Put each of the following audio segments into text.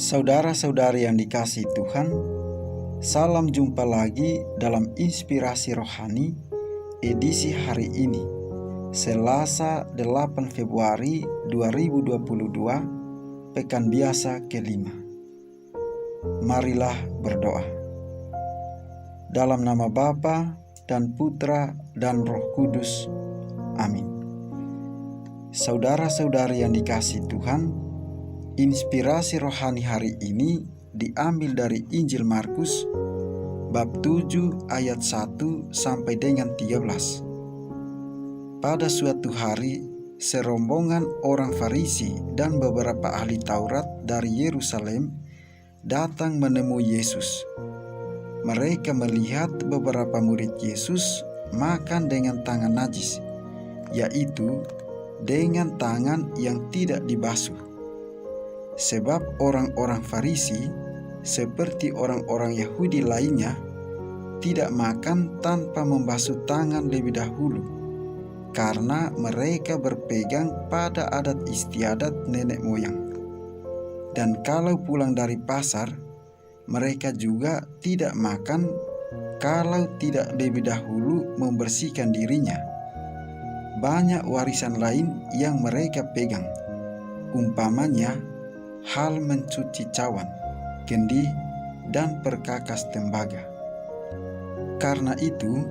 Saudara-saudari yang dikasihi Tuhan, salam jumpa lagi dalam Inspirasi Rohani edisi hari ini, Selasa 8 Februari 2022, Pekan Biasa kelima. Marilah berdoa. Dalam nama Bapa dan Putra dan Roh Kudus. Amin. Saudara-saudari yang dikasihi Tuhan, inspirasi rohani hari ini diambil dari Injil Markus bab 7 ayat 1 sampai dengan 13. Pada suatu hari, serombongan orang Farisi dan beberapa ahli Taurat dari Yerusalem datang menemui Yesus. Mereka melihat beberapa murid Yesus makan dengan tangan najis, yaitu dengan tangan yang tidak dibasuh. Sebab orang-orang Farisi, seperti orang-orang Yahudi lainnya, tidak makan tanpa membasuh tangan lebih dahulu, karena mereka berpegang pada adat istiadat nenek moyang. Dan kalau pulang dari pasar, mereka juga tidak makan kalau tidak lebih dahulu membersihkan dirinya. Banyak warisan lain yang mereka pegang, umpamanya hal mencuci cawan, kendi, dan perkakas tembaga. Karena itu,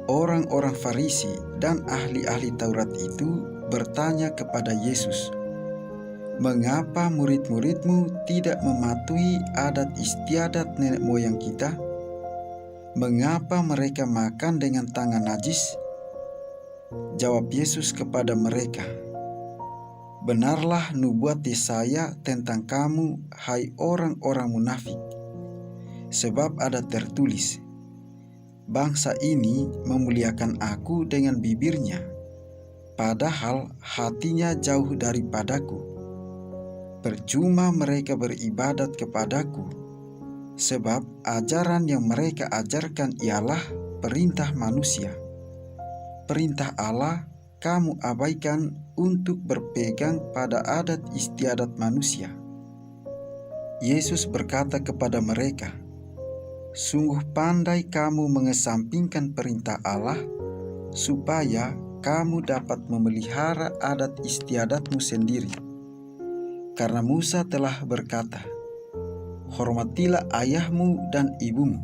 orang-orang Farisi dan ahli-ahli Taurat itu bertanya kepada Yesus, "Mengapa murid-muridmu tidak mematuhi adat istiadat nenek moyang kita? Mengapa mereka makan dengan tangan najis?" Jawab Yesus kepada mereka, "Benarlah nubuat Yesaya tentang kamu, hai orang-orang munafik. Sebab ada tertulis, bangsa ini memuliakan aku dengan bibirnya, padahal hatinya jauh daripadaku. Percuma mereka beribadat kepadaku, sebab ajaran yang mereka ajarkan ialah perintah manusia. Perintah Allah kamu abaikan untuk berpegang pada adat istiadat manusia." Yesus berkata kepada mereka, "Sungguh pandai kamu mengesampingkan perintah Allah, supaya kamu dapat memelihara adat istiadatmu sendiri. Karena Musa telah berkata, 'Hormatilah ayahmu dan ibumu,'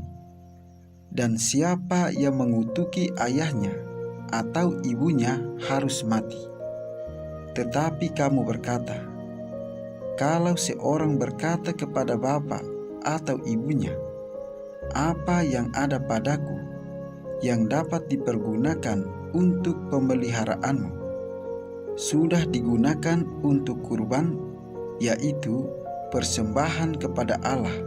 dan siapa yang mengutuki ayahnya atau ibunya harus mati. Tetapi kamu berkata, kalau seorang berkata kepada bapa atau ibunya, 'Apa yang ada padaku yang dapat dipergunakan untuk pemeliharaanmu, sudah digunakan untuk kurban, yaitu persembahan kepada Allah,'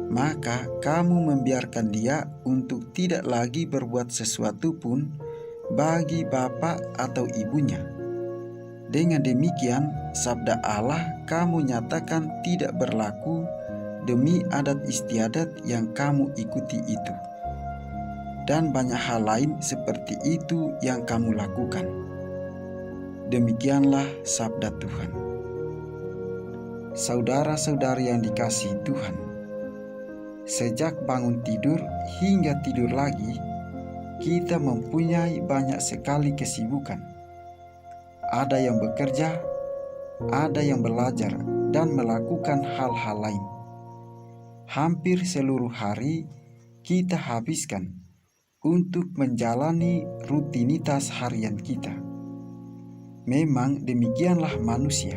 maka kamu membiarkan dia untuk tidak lagi berbuat sesuatu pun bagi bapa atau ibunya. Dengan demikian, sabda Allah kamu nyatakan tidak berlaku demi adat istiadat yang kamu ikuti itu. Dan banyak hal lain seperti itu yang kamu lakukan." Demikianlah sabda Tuhan. Saudara-saudari yang dikasihi Tuhan, sejak bangun tidur hingga tidur lagi, kita mempunyai banyak sekali kesibukan. Ada yang bekerja, ada yang belajar, dan melakukan hal-hal lain. Hampir seluruh hari kita habiskan untuk menjalani rutinitas harian kita. Memang demikianlah manusia.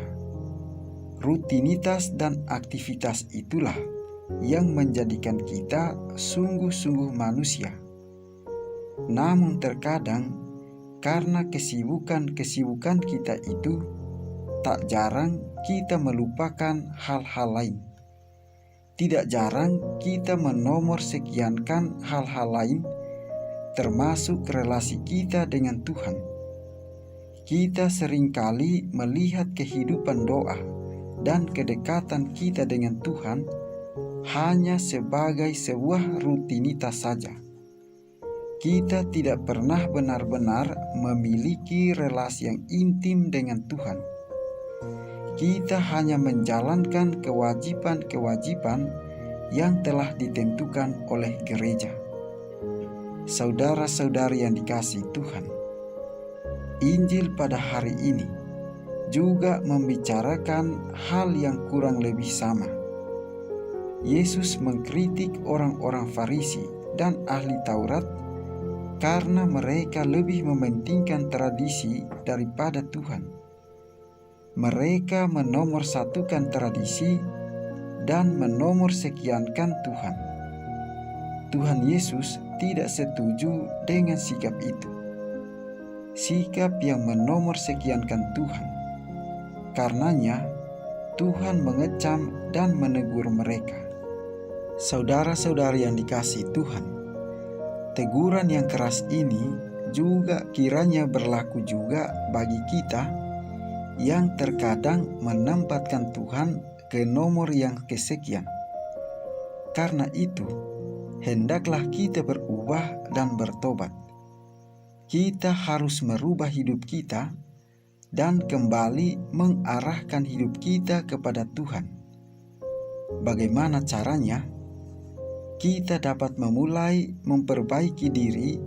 Rutinitas dan aktivitas itulah yang menjadikan kita sungguh-sungguh manusia. Namun terkadang karena kesibukan-kesibukan kita itu, tak jarang kita melupakan hal-hal lain. Tidak jarang kita menomorsekiankan hal-hal lain, termasuk relasi kita dengan Tuhan. Kita seringkali melihat kehidupan doa dan kedekatan kita dengan Tuhan hanya sebagai sebuah rutinitas saja. Kita tidak pernah benar-benar memiliki relasi yang intim dengan Tuhan. kita hanya menjalankan kewajiban-kewajiban yang telah ditentukan oleh gereja. Saudara-saudari yang dikasihi Tuhan, Injil pada hari ini juga membicarakan hal yang kurang lebih sama. Yesus mengkritik orang-orang Farisi dan ahli Taurat karena mereka lebih mementingkan tradisi daripada Tuhan. Mereka menomorsatukan tradisi dan menomorsekiankan Tuhan. Tuhan Yesus tidak setuju dengan sikap itu. Sikap yang menomorsekiankan Tuhan. Karenanya, Tuhan mengecam dan menegur mereka. Saudara-saudari yang dikasihi Tuhan, teguran yang keras ini juga kiranya berlaku juga bagi kita yang terkadang menempatkan Tuhan ke nomor yang kesekian. Karena itu, hendaklah kita berubah dan bertobat. Kita harus merubah hidup kita dan kembali mengarahkan hidup kita kepada Tuhan. Bagaimana caranya? Kita dapat memulai memperbaiki diri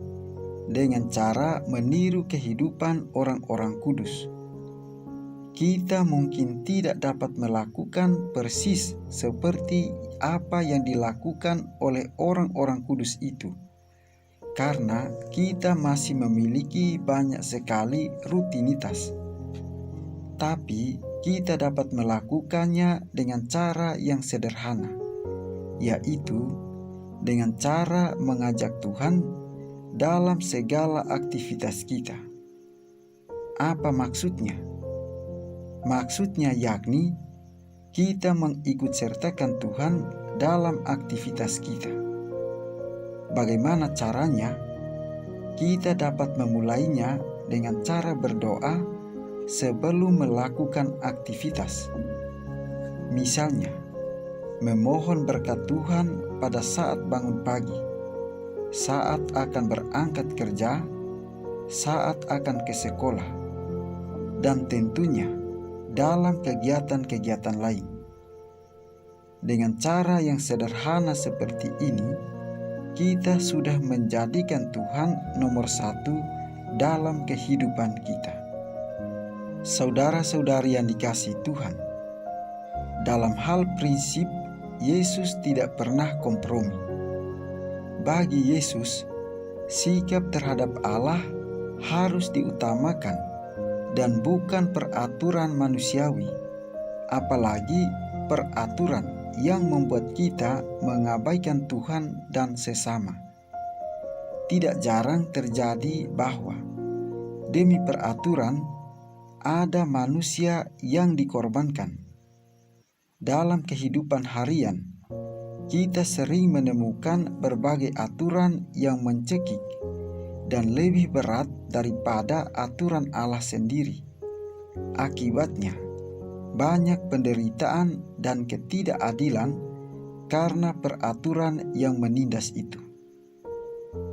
dengan cara meniru kehidupan orang-orang kudus. Kita mungkin tidak dapat melakukan persis seperti apa yang dilakukan oleh orang-orang kudus itu, karena kita masih memiliki banyak sekali rutinitas. Tapi kita dapat melakukannya dengan cara yang sederhana, yaitu dengan cara mengajak Tuhan dalam segala aktivitas kita. Apa maksudnya? Maksudnya yakni kita mengikut sertakan Tuhan dalam aktivitas kita. Bagaimana caranya? Kita dapat memulainya dengan cara berdoa sebelum melakukan aktivitas. Misalnya, memohon berkat Tuhan pada saat bangun pagi, saat akan berangkat kerja, saat akan ke sekolah, dan tentunya dalam kegiatan-kegiatan lain. Dengan cara yang sederhana seperti ini, kita sudah menjadikan Tuhan nomor satu dalam kehidupan kita. Saudara-saudari yang dikasihi Tuhan, dalam hal prinsip, Yesus tidak pernah kompromi. Bagi Yesus, sikap terhadap Allah harus diutamakan dan bukan peraturan manusiawi, apalagi peraturan yang membuat kita mengabaikan Tuhan dan sesama. Tidak jarang terjadi bahwa demi peraturan ada manusia yang dikorbankan. Dalam kehidupan harian, kita sering menemukan berbagai aturan yang mencekik dan lebih berat daripada aturan Allah sendiri. Akibatnya, banyak penderitaan dan ketidakadilan karena peraturan yang menindas itu.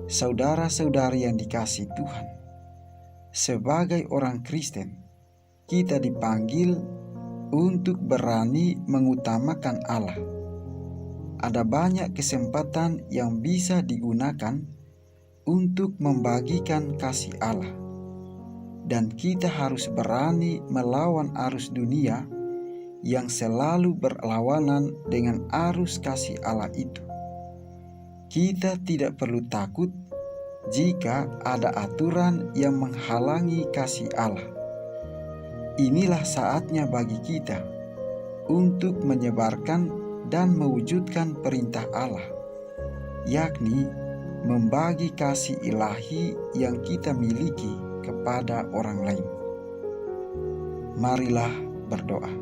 Saudara-saudari yang dikasihi Tuhan, sebagai orang Kristen, kita dipanggil untuk berani mengutamakan Allah. Ada banyak kesempatan yang bisa digunakan untuk membagikan kasih Allah, dan kita harus berani melawan arus dunia yang selalu berlawanan dengan arus kasih Allah itu. Kita tidak perlu takut jika ada aturan yang menghalangi kasih Allah. Inilah saatnya bagi kita untuk menyebarkan dan mewujudkan perintah Allah, yakni membagi kasih ilahi yang kita miliki kepada orang lain. Marilah berdoa.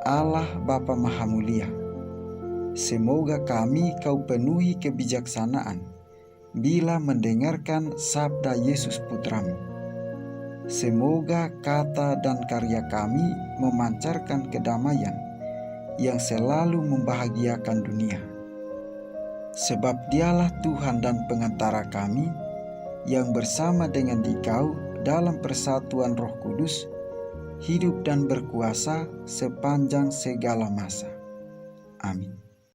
Allah Bapa Maha Mulia, semoga kami Kau penuhi kebijaksanaan bila mendengarkan sabda Yesus Putramu. Semoga kata dan karya kami memancarkan kedamaian yang selalu membahagiakan dunia. Sebab Dialah Tuhan dan pengantara kami yang bersama dengan Dikau dalam persatuan Roh Kudus hidup dan berkuasa sepanjang segala masa. Amin.